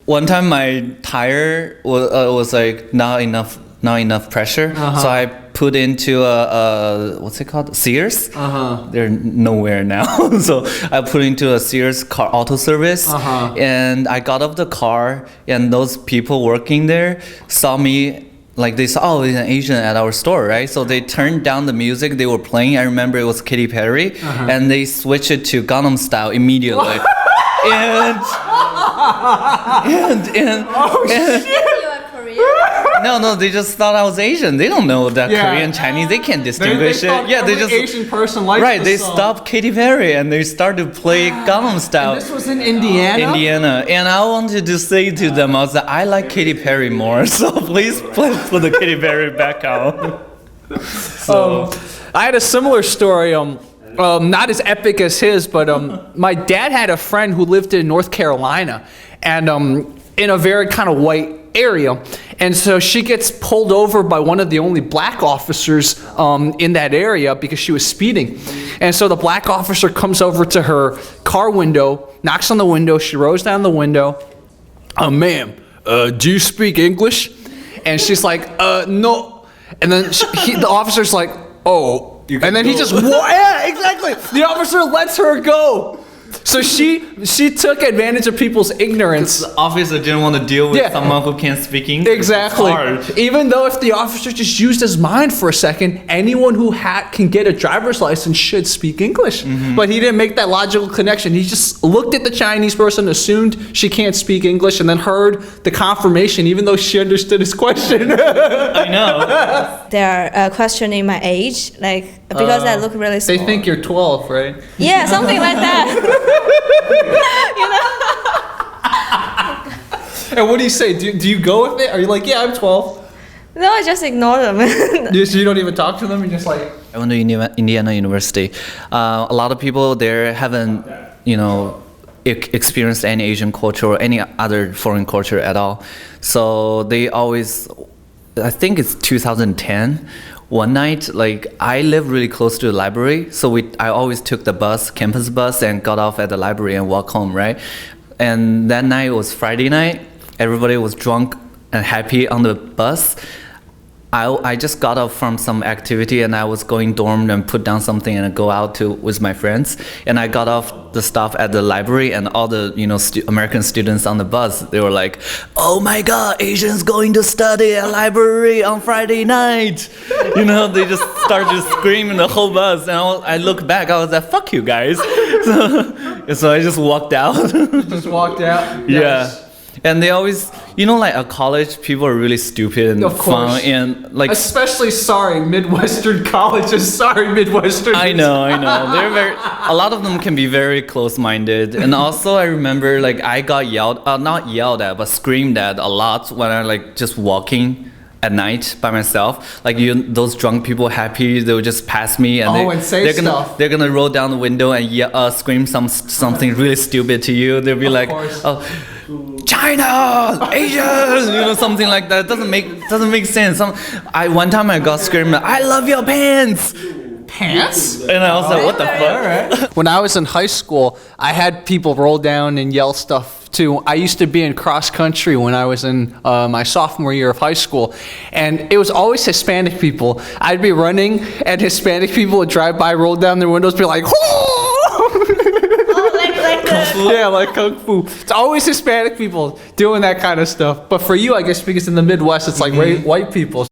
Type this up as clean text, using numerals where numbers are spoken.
one time my tire was like not enough pressure, so I put into a what's it called, Sears. They're nowhere now. So I put into a Sears car auto service, and I got off the car, and those people working there saw me. Like they saw, oh, there's an Asian at our store, right? So they turned down the music they were playing. I remember it was Katy Perry, and they switched it to Gangnam Style immediately. and No, they just thought I was Asian. They don't know that Korean, Chinese. They can't distinguish it. Yeah, they just Asian person likes right. They song. stopped Katy Perry and they started to play Gangnam Style. And this was in Indiana. And I wanted to say to them, I was like, I like Katy Perry more, so please put the Katy Perry back on. So I had a similar story. Not as epic as his, but my dad had a friend who lived in North Carolina, and in a very kind of white area, and so she gets pulled over by one of the only black officers in that area because she was speeding. And so the black officer comes over to her car window, knocks on the window, she rolls down the window. Ma'am, do you speak English? And she's like, no. And then the officer's like, oh. And then he just, yeah, exactly. The officer lets her go. So she took advantage of people's ignorance. The officer didn't want to deal with someone who can't speak English. Exactly. Even though if the officer just used his mind for a second, anyone who can get a driver's license should speak English. But he didn't make that logical connection. He just looked at the Chinese person, assumed she can't speak English, and then heard the confirmation, even though she understood his question. I know. They're questioning my age, like because I look really small. They think you're 12, right? Yeah, something like that. And what do you say? Do you go with it? Are you like, yeah, I'm 12? No, I just ignore them. You don't even talk to them? You're just like... I went to Indiana University. A lot of people there haven't, experienced any Asian culture or any other foreign culture at all. So they always, I think it's 2010, one night, like I live really close to the library, so I always took the campus bus, and got off at the library and walk home, right? And that night was Friday night. Everybody was drunk and happy on the bus. I just got off from some activity, and I was going dorm and put down something and go out with my friends. And I got off the stop at the library, and all the American students on the bus, they were like, "Oh my God, Asians going to study at library on Friday night!" They just started to scream in the whole bus. And I looked back, I was like, "Fuck you guys!" So I just walked out. Just walked out. Yeah. Yes. And they always, like at college, people are really stupid and fun, and like especially Midwestern colleges. Sorry, Midwestern. I know. They're a lot of them can be very close-minded, and also I remember like I got not yelled at, but screamed at a lot when I like just walking at night by myself. Like those drunk people happy, they would just pass me, and they're gonna roll down the window and scream something really stupid to you. They'll be like, "Oh, China, Asian," something like that. Doesn't make sense. One time I got screamed, "I love your pants." Pants? And I was like, what the fuck? When I was in high school, I had people roll down and yell stuff too. I used to be in cross country when I was in my sophomore year of high school, and it was always Hispanic people. I'd be running, and Hispanic people would drive by, roll down their windows, be like, "Oh!" Kung Fu. Yeah, like Kung Fu. It's always Hispanic people doing that kind of stuff. But for you, I guess because in the Midwest, it's like white people.